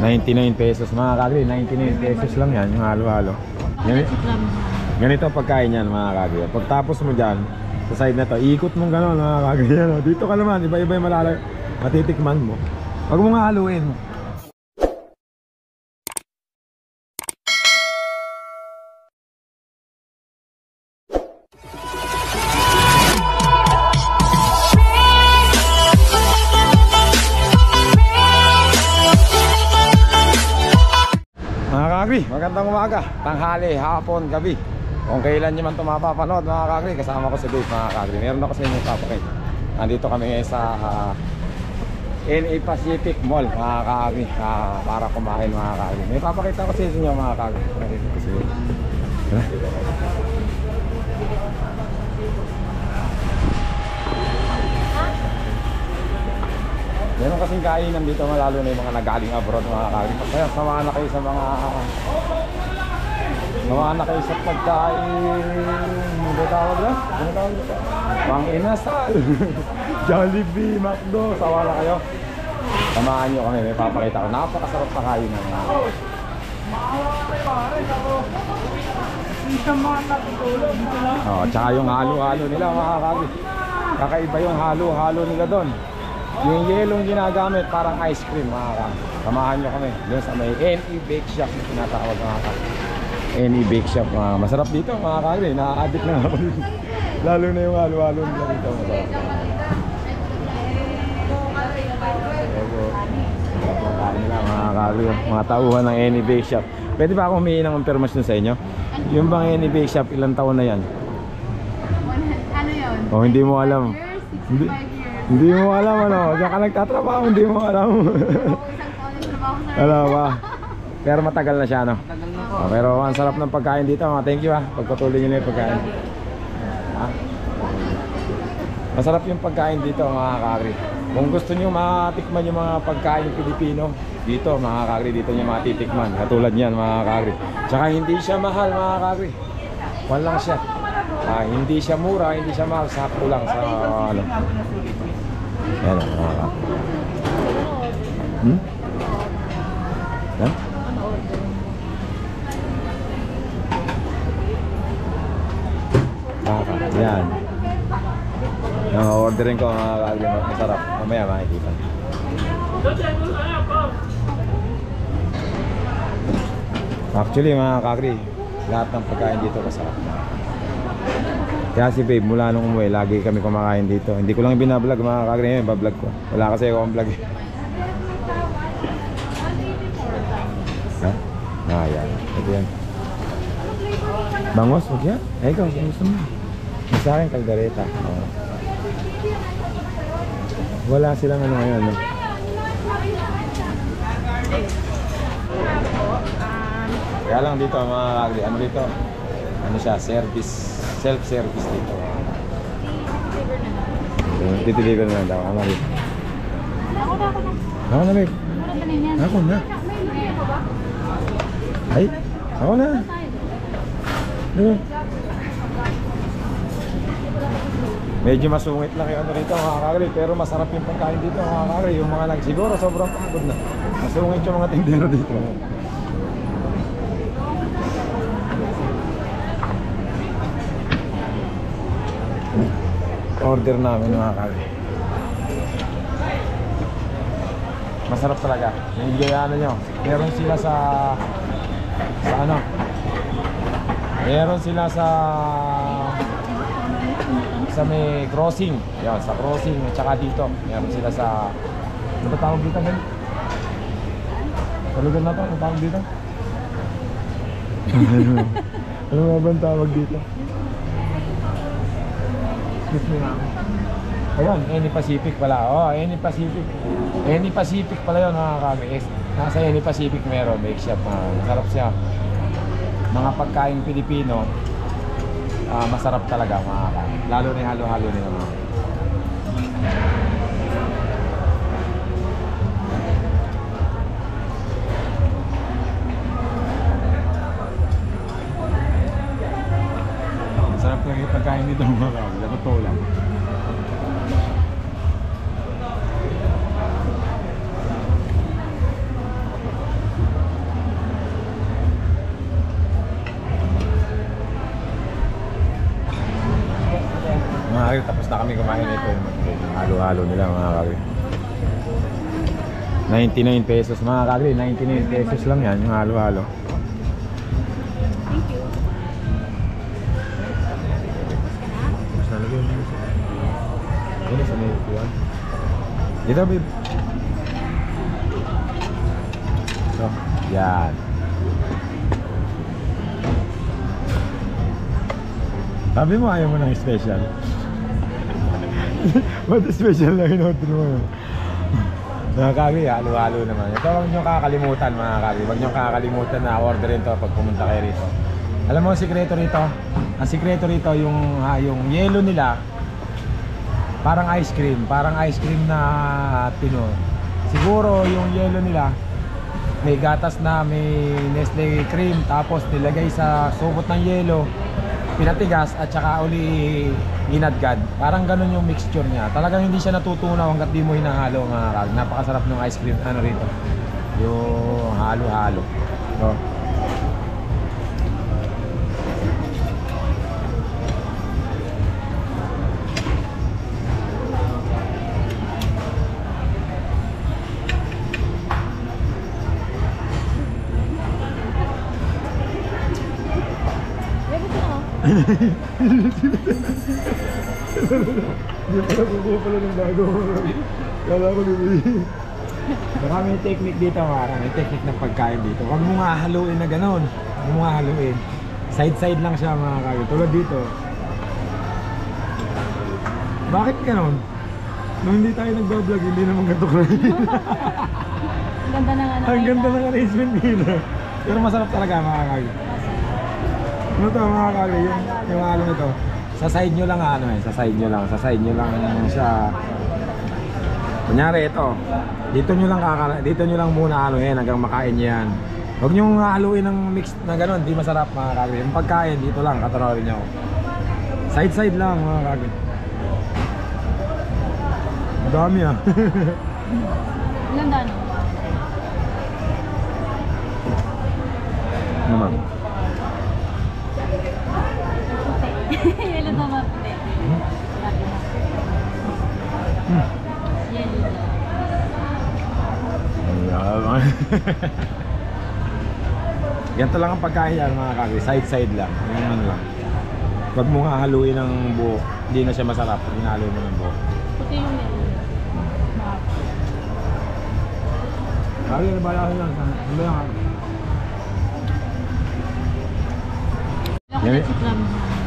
99 pesos mga kagri, 99 pesos lang yan yung halo-halo. Ganito pagkain yan mga kagri. Pagtapos mo dyan, sa side na to, ikot mong gano'n mga kagri. Dito ka naman, iba-iba yung matitikman mo. Huwag mong haluin. Magandang umaga, tanghali, hapon, gabi. Kung kailan nyo man ito mapapanood mga kagri, kasama ko si Dave mga kagri. Meron ako sa inyo papakit. Nandito kami ngayon sa NA Pacific Mall mga kagri, para kumain mga kagri. May papakita ko sa inyo mga kagri. Meron kasing kainan dito, lalo na yung mga nagaling abroad mga kagri. Kaya samahan na kayo sa mga pagkain. Ano tawag na? Ano tawag na? Pang inasal. Jollibee, McDo. Sawa na kayo. Samahan nyo kami, may papakita ko. Napakasarap sa kainan mga kagri. Tsaka yung halo-halo nila mga kagri. Kakaiba yung halo-halo nila doon. Yung yelong ginagamit parang ice cream mga kagri. Samahan nyo kami doon sa may NE Bake Shop na tinatawag mga kagri. NE Bake Shop, masarap dito mga kagri. Na-addict na ako dito. Lalo na yung halo-halo nila dito. Mga kagri, mga tauhan ng NE Bake Shop. Pwede ba akong humingi ng impormasyon sa inyo? Yung bang NE Bake Shop, ilang taon na yan? Ano yun? O hindi mo alam? Hindi mo alam ano, diyan ka nagtatrabaho, hindi mo alam. Alam ba? Pero matagal na siya no? Pero ang sarap ng pagkain dito, thank you pagpatuloy nyo na yung pagkain. Masarap yung pagkain dito mga kagri. Kung gusto nyo matikman yung mga pagkain Pilipino dito mga kagri, dito nyo matitikman. Katulad yan mga kagri. Tsaka hindi siya mahal mga kagri. Wala lang siya. Hindi siya mura, hindi siya mahal, sakto lang sa ano. Yan o, mga kagri. Yan? Yan. Yung orderin ko mga kagri, masarap. Mamaya makikita. Actually mga kagri, lahat ng pagkain dito masarap. Kaya si babe, mula nung umuwi, lagi kami kumakain dito. Hindi ko lang binablog mga kagri, ngayon bablog ko. Wala kasi akong vlog. Yan. Ito yan. Bangos, huwag yan. Ikaw, gusto mo. Sa akin, kaldereta. Wala silang ano ngayon, no? Kaya lang dito mga kagri, ano dito? Ano siya, service, self-service dito. Titiligan na lang daw, ama rin. Ako na, babe. Ako na. Ay, ako na. Medyo masungit lang yung ano rito mga kagri, pero masarap yung pagkain dito mga kagri. Yung mga siguro sobrang pagod na. Masungit yung mga tindero dito. Order namin mga kagri. Masarap talaga. Yung ano nyo, meron sila sa ano, meron sila sa may crossing. Yan, sa crossing at saka dito meron sila sa, ano ba tawag dito ba? Sa lugar na to, ano tawag dito? Ano nga ba ang tawag dito? Excuse me ma'am. Ayun, NE Pacific pala. NE Pacific. NE Pacific pala yun mga kagri. Nasa NE Pacific meron, bake shop. Masarap siya. Mga pagkain Pilipino, masarap talaga mga kagri. Lalo na halo-halo nila mga. Masarap talaga yung pagkain nito mga kagri. Totoo lang. na kami kumain ito. Yung halo-halo nila mga kagri. 99 pesos mga kagri. 99 pesos lang yan yung halo-halo. Thank you. Ini sa may kuwan. Dito, babe. So, yan. Sabi mo ayaw mo ng special. Ba't special lang in-order mo yun? Mga kagri, halo-halo naman. Ito huwag nyo kakalimutan mga kagri. Huwag nyo kakalimutan na orderin to pag pumunta kayo rito. Alam mo ang sikreto rito? Ang sikreto rito yung yelo nila. Parang ice cream na Pinoy. Siguro yung yelo nila may gatas na, may Nestle cream, tapos nilagay sa supot ng yelo, pinatigas at saka uli ginadgad. Parang ganun yung mixture niya. Talagang hindi siya natutunaw hanggat di mo hinahalo mga kag. Napakasarap ng ice cream ano rito. Yung halo-halo. So, hindi pala kukuha pala ng bago. Kala ko nabili. Baka may technique dito mga may technique ng pagkain dito. Huwag mo nga haluin na gano'n. Huwag mo nga haluin. Side-side lang siya mga kagri. Tulad dito. Bakit gano'n? Nung hindi tayo nagbablog, hindi naman ganito kain. Ang ganda ng ano. Ang ganda ng arrangement dito. Pero masarap talaga mga kagri. Ano to mga kagri? Yung ano nito. Sa side nyo lang ano eh. Sa side nyo lang siya. Kunyari ito. Dito nyo lang muna ano yan hanggang makain yan. Huwag nyo haluin ng mix na gano'n. Di masarap mga kagri. Yung pagkain dito lang. Katanawin nyo. Side lang mga kagri. Dami ah. Ilan dano? Naman. Puti. Ilan na ba puti? Yellow. Ganito lang ang pagkain yan mga kagri. Side lang. Ganyan lang. Huwag mo nga haluin ng buo. Hindi na siya masarap pag hinalo mo ng buo. Puti yung yellow. Kagri, nabala ko lang. Ano lang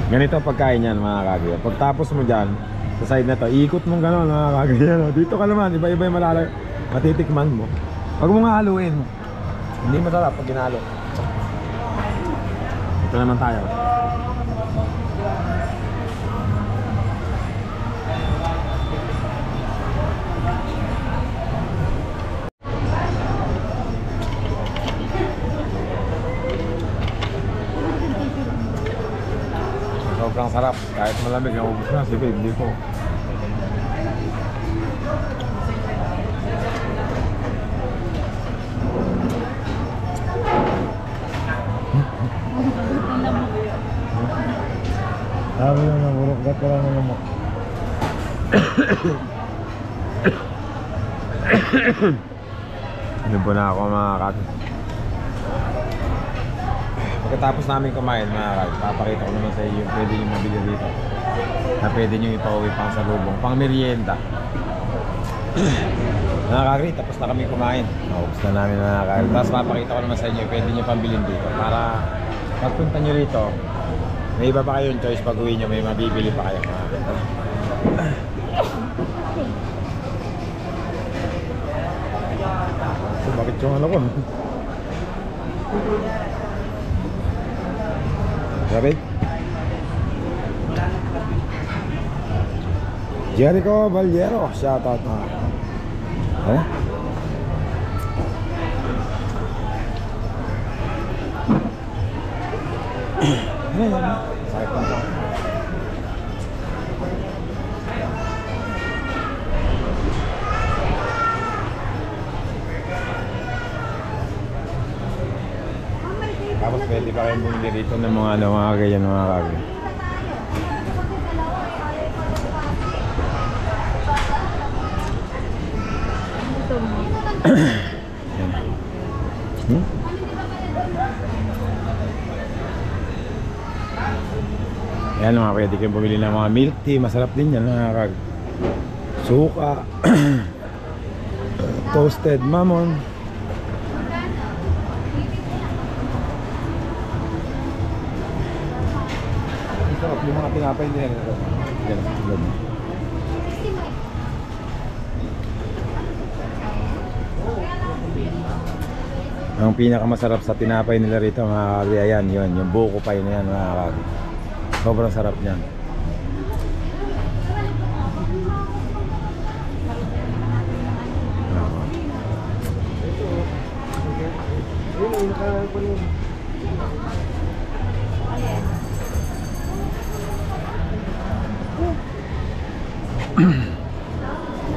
ganito ang pagkain yan mga kagri. Pagtapos mo dyan, sa side na to, ikot mong gano'n mga kagri. Dito ka naman, iba-iba yung matitikman mo. Huwag mo nga haluin. Hindi masarap pag ginalo. Ito naman tayo. Sobrang sarap. Kahit malamig, naubos na. Sige, hindi ko. Sabi lang na buruk-gat ka lang ng lamok. Inubo na ako mga kat. Pagkatapos namin kumain mga kat, papakita ko naman sa iyo yung pwede nyo mabili dito na pwede nyo ipauwi pang salubong, pang merienda. Mga kagri, tapos na kami kumain. Naubos na namin mga kagri. Tapos papakita ko naman sa inyo pwede nyo pambilin dito para pagpunta nyo rito may iba pa kayong choice pag uwi nyo, may mabibili pa kayo mga kagri. So, bakit yung ano ko? Sabi? Jericho Vallero, shoutout na. Eh? Ano yan? Sakit lang sa akin. Tapos pwede pa kayong bumili rito ng mga ganyan mga kagri. Yan mga pwede kayong bumili ng mga milk tea. Masarap din yan mga kag. Suka. Toasted mamon. Masarap yung mga tinapay nila. Yan. Ang pinakamasarap sa tinapay nila rito mga kagri, ayan, yun, yung buko pie na yan mga kagri. Sobrang sarap niyan.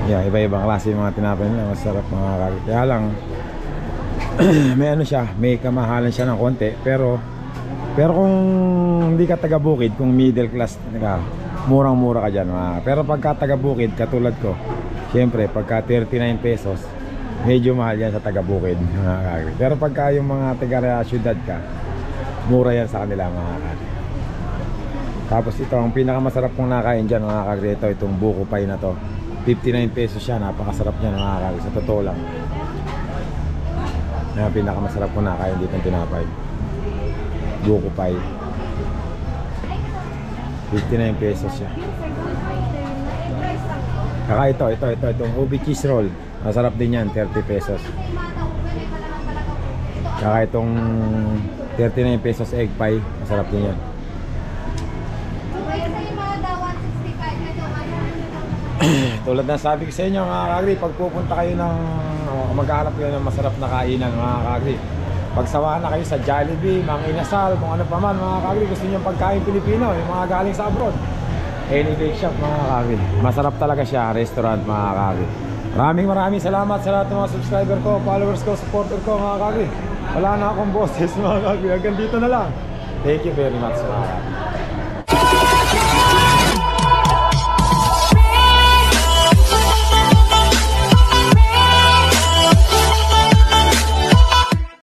Yeah, iba-ibang klase yung mga tinapay nila, masarap mga kagri. Kaya lang may ano siya, may kamahalan siya ng konti, pero kung hindi ka taga bukid, kung middle class ka, murang-mura ka dyan pero pagka taga bukid, katulad ko, syempre pagka 39 pesos medyo mahal yan sa taga bukid mga kagri. Pero pagka yung mga taga syudad ka, mura yan sa kanila mga kagri. Tapos ito, ang pinakamasarap kong nakain dyan mga kagri, itong buko pie na to, 59 pesos siya, napakasarap niya mga kagri, sa totoo lang. Yung pinakamasarap ko nakain dito ng tinapay, buko pie, 59 pesos siya. Kaka itong ubi cheese roll, masarap din yan, 30 pesos. Kaka itong 39 pesos egg pie, masarap din yan. Tulad na sabi ko sa inyo mga kagri, pag pupunta kayo ng maghanap kayo ng masarap na kainan mga kagri, pagsawahan na kayo sa Jollibee, Mang Inasal, kung ano pa man mga kagri, gusto niyo pagkain Pilipino, yung mga galing sa abroad, any bake shop mga kagri, masarap talaga siya, restaurant mga kagri. Maraming salamat sa lahat ng mga subscriber ko, followers ko, supporter ko mga kagri. Wala na akong boses mga kagri, hanggang dito na lang. Thank you very much mga kagri.